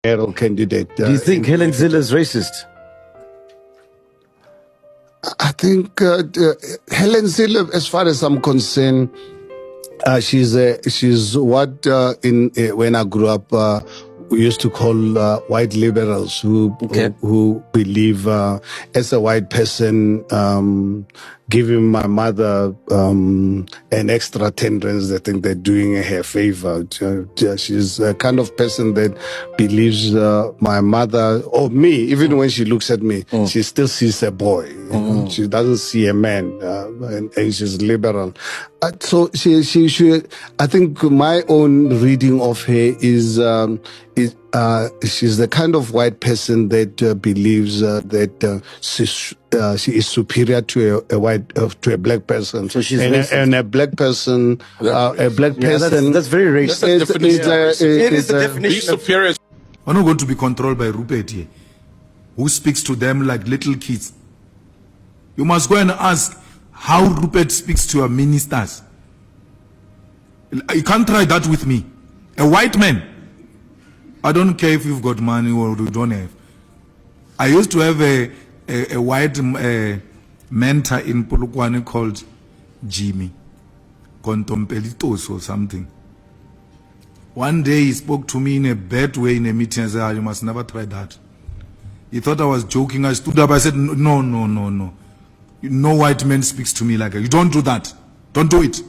mayoral candidate. Do you think Helen Zille is racist? I think Helen Zille, as far as I'm concerned, she's what when I grew up we used to call white liberals who believe as a white person giving my mother an extra 10 rands. They think they're doing her a favor. She's a kind of person that believes my mother or me, even when she looks at me, she still sees a boy. You know? She doesn't see a man, and she's liberal. So she. I think my own reading of her is she's the kind of white person that believes that she is superior to a black person. So she's and a black person, that's very racist. It is the definition of superior. We're not going to be controlled by Rupert here, who speaks to them like little kids. You must go and ask how Rupert speaks to your ministers. You can't try that with me. A white man. I don't care if you've got money or you don't have. I used to have a white mentor in Polokwane called Jimmy Contompelitos or something. One day he spoke to me in a bad way in a meeting. I said, you must never try that. He thought I was joking. I stood up. I said, no. No white man speaks to me like that. You don't do that. Don't do it.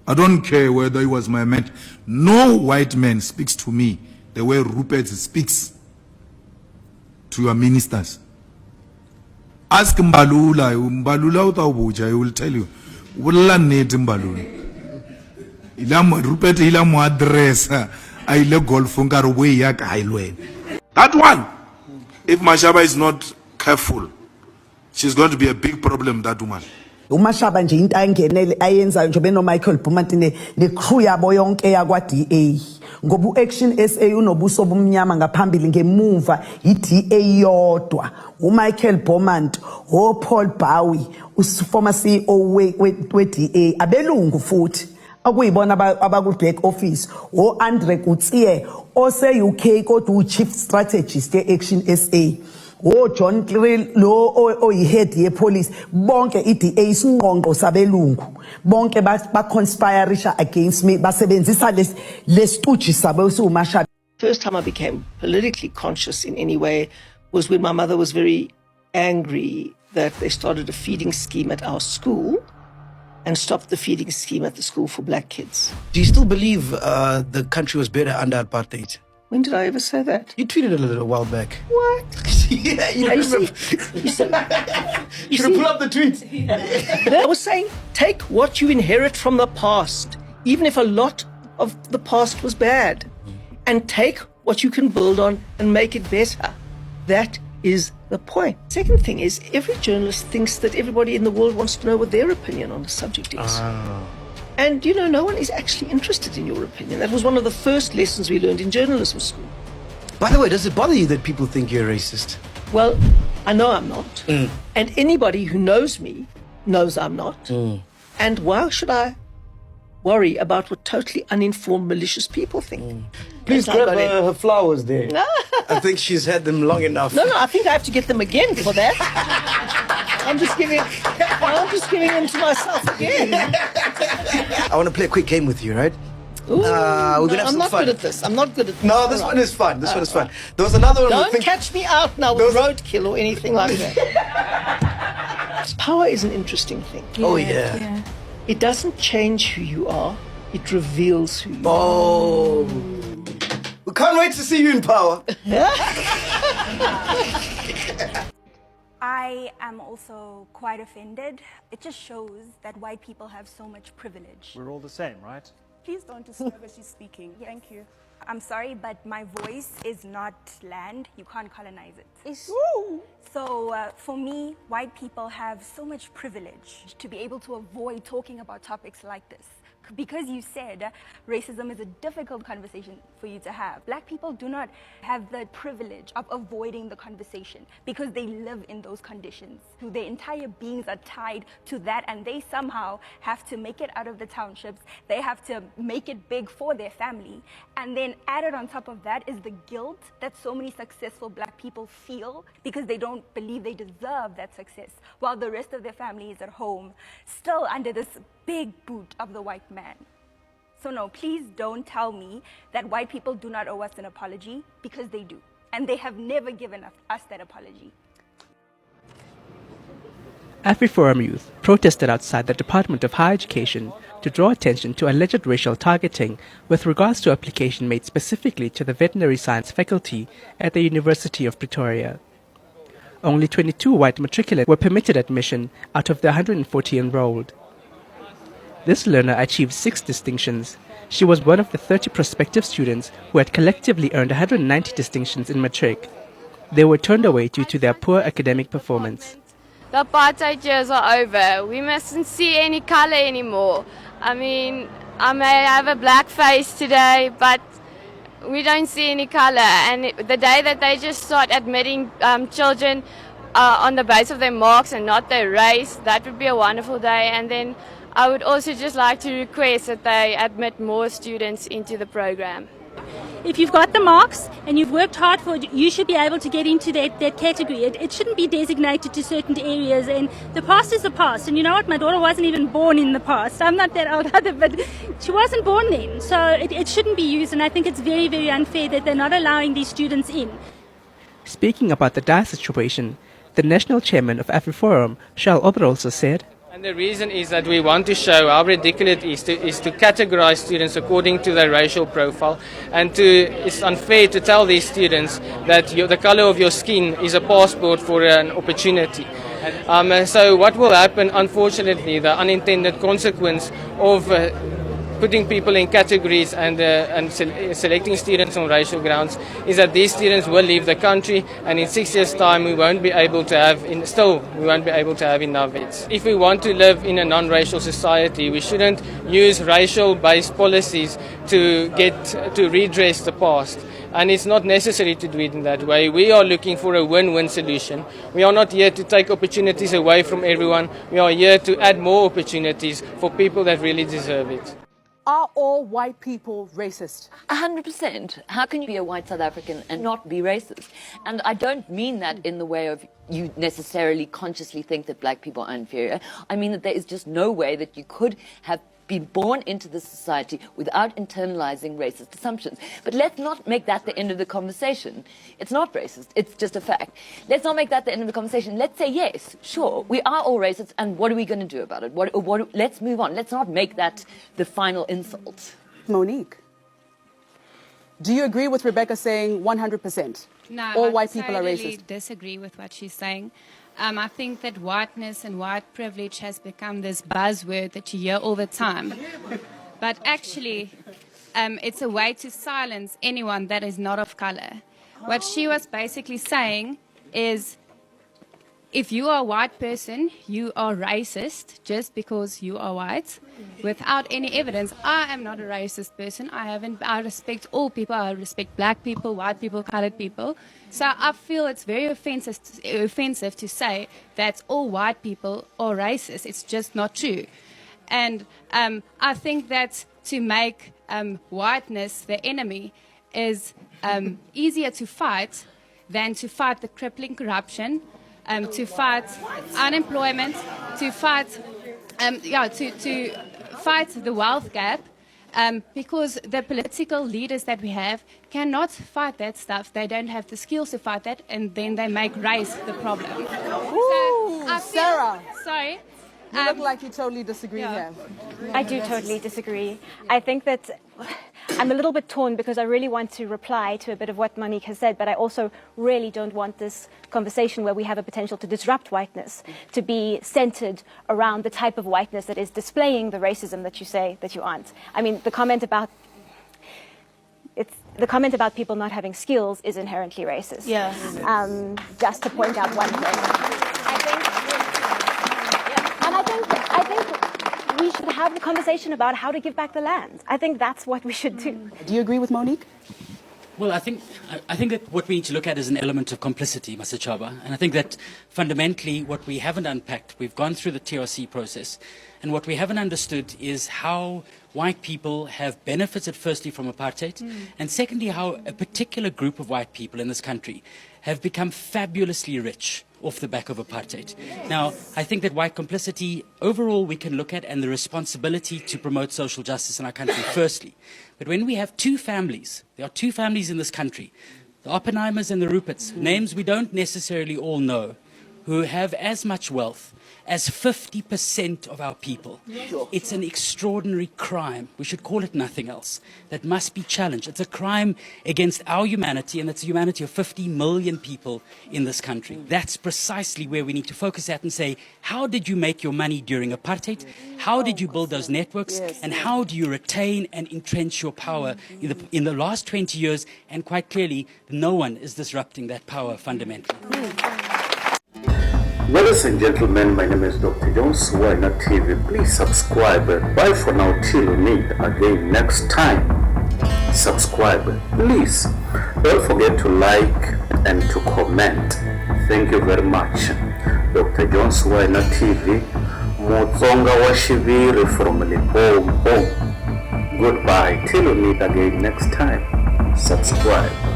I don't care whether he was my mentor. No white man speaks to me the way Rupert speaks to your ministers. Ask Mbalula. Mbalula utawubuja. He will tell you. Wala need Mbalula. Rupert ila mu address. Aile golfunga way yak ailwe. That one. If Mashaba is not careful, she's going to be a big problem, that woman. uMashaba nje into ayengenele ayenzayo nje beno Michael Bhumanti ne crew yabo yonke yakwa DA ngoba uAction SA unobuso bomnyama ngaphambili ngemuva iDA yodwa uMichael Bhumanti Paul Bowie former CEO weDA abelungu futhi akuyibona abaku back office Andre Kutsie ose UK kodwa uchief strategist eAction SA John Krill lo oyihead yepolice bonke iDA isinqonqo sabelungu bonke ba conspirisha against me basebenzisa lestuchi sabo uMashaba. First time I became politically conscious in any way was when my mother was very angry that they started a feeding scheme at our school and stopped the feeding scheme at the school for black kids. Do you still believe the country was better under apartheid? When did I ever say that? You tweeted a little while back. What? Yeah, you should pull up the tweet. I was saying, take what you inherit from the past, even if a lot of the past was bad, and take what you can build on and make it better. That is the point. Second thing is, every journalist thinks that everybody in the world wants to know what their opinion on the subject is. And, you know, no one is actually interested in your opinion. That was one of the first lessons we learned in journalism school. By the way, does it bother you that people think you're racist? Well, I know I'm not. And anybody who knows me knows I'm not. And why should I worry about what totally uninformed, malicious people think? Please grab her flowers there. I think she's had them long enough. No, I think I have to get them again for that. I'm just giving them to myself again. I want to play a quick game with you, right? Ooh, we're gonna have I'm some fun. Good at this. I'm not good at this. No, this one is fun. This one is fun. There was another one. Don't catch me out now with roadkill or anything like that. Power is an interesting thing. Oh, yeah. It doesn't change who you are. It reveals who you are. Oh. We can't wait to see you in power. I am also quite offended. It just shows that white people have so much privilege. We're all the same, right? Please don't disturb her, she's speaking. Yes. Thank you. I'm sorry, but my voice is not land. You can't colonize it. So for me, white people have so much privilege to be able to avoid talking about topics like this. Because you said racism is a difficult conversation for you to have. Black people do not have the privilege of avoiding the conversation because they live in those conditions. Their entire beings are tied to that, and they somehow have to make it out of the townships. They have to make it big for their family. And then added on top of that is the guilt that so many successful Black people feel because they don't believe they deserve that success, while the rest of their family is at home, still under this big boot of the white man. So no, please don't tell me that white people do not owe us an apology, because they do. And they have never given us that apology. AfriForum youth protested outside the Department of Higher Education to draw attention to alleged racial targeting with regards to application made specifically to the veterinary science faculty at the University of Pretoria. Only 22 white matriculants were permitted admission out of the 140 enrolled. This learner achieved 6 distinctions. She was one of the 30 prospective students who had collectively earned 190 distinctions in matric. They were turned away due to their poor academic performance. The apartheid years are over. We mustn't see any color anymore. I mean, I may have a black face today, but we don't see any color. And the day that they just start admitting children on the basis of their marks and not their race, that would be a wonderful day. And then I would also just like to request that they admit more students into the program. If you've got the marks and you've worked hard for it, you should be able to get into that category. It shouldn't be designated to certain areas, and the past is the past. And you know what? My daughter wasn't even born in the past. I'm not that old either, but she wasn't born then. So it shouldn't be used, and I think it's very, very unfair that they're not allowing these students in. Speaking about the dire situation, the national chairman of AfriForum, Charles Oberholzer, said, And the reason is that we want to show how ridiculous it is to categorize students according to their racial profile, and it's unfair to tell these students that the color of your skin is a passport for an opportunity. So what will happen, unfortunately, the unintended consequence of putting people in categories and selecting students on racial grounds is that these students will leave the country, and in 6 years' time we won't be able to have enough vets. If we want to live in a non-racial society, we shouldn't use racial-based policies to redress the past. And it's not necessary to do it in that way. We are looking for a win-win solution. We are not here to take opportunities away from everyone. We are here to add more opportunities for people that really deserve it. Are all white people racist? 100%. How can you be a white South African and not be racist? And I don't mean that in the way of you necessarily consciously think that black people are inferior. I mean that there is just no way that you could have been born into this society without internalizing racist assumptions. But let's not make that the end of the conversation. It's not racist, it's just a fact. Let's not make that the end of the conversation. Let's say, yes, sure, we are all racist, and what are we going to do about it? Let's move on. Let's not make that the final insult. Monique, do you agree with Rebecca saying 100%? No, all white people are racist? I totally disagree with what she's saying. I think that whiteness and white privilege has become this buzzword that you hear all the time. But actually, it's a way to silence anyone that is not of color. What she was basically saying is, if you are a white person, you are racist just because you are white, without any evidence. I am not a racist person. I respect all people. I respect black people, white people, colored people. So I feel it's very offensive to say that all white people are racist. It's just not true. And I think that to make whiteness the enemy is easier to fight than to fight the crippling corruption, to fight unemployment, to fight to fight the wealth gap, because the political leaders that we have cannot fight that stuff. They don't have the skills to fight that, and then they make race the problem. Ooh, so Sarah. Sorry. You look like you totally disagree here. I do totally disagree. I think that I'm a little bit torn because I really want to reply to a bit of what Monique has said, but I also really don't want this conversation where we have a potential to disrupt whiteness to be centered around the type of whiteness that is displaying the racism that you say that you aren't. I mean, the comment about people not having skills is inherently racist. Yeah. Just to point out one thing. I think we should have the conversation about how to give back the land. I think that's what we should do. Do you agree with Monique? Well, I think that what we need to look at is an element of complicity, Mr. Chaba. And I think that fundamentally what we haven't unpacked, we've gone through the TRC process, and what we haven't understood is how white people have benefited firstly from apartheid, and secondly how a particular group of white people in this country have become fabulously rich off the back of apartheid. Now, I think that white complicity overall we can look at, and the responsibility to promote social justice in our country firstly. But when we have two families, there are two families in this country, the Oppenheimers and the Ruperts, names we don't necessarily all know, who have as much wealth as 50% of our people. It's an extraordinary crime. We should call it nothing else. That must be challenged. It's a crime against our humanity, and it's the humanity of 50 million people in this country. That's precisely where we need to focus at and say, how did you make your money during apartheid? How did you build those networks? And how do you retain and entrench your power in the last 20 years? And quite clearly, no one is disrupting that power fundamentally. Ladies and gentlemen, my name is Dr. Jones. Why not TV? Please subscribe. Bye for now till we meet again next time. Subscribe, please. Don't forget to like and to comment. Thank you very much. Dr. Jones, Why not TV? Mutsonga wa Shiviri from Limpopo. Goodbye till we meet again next time. Subscribe.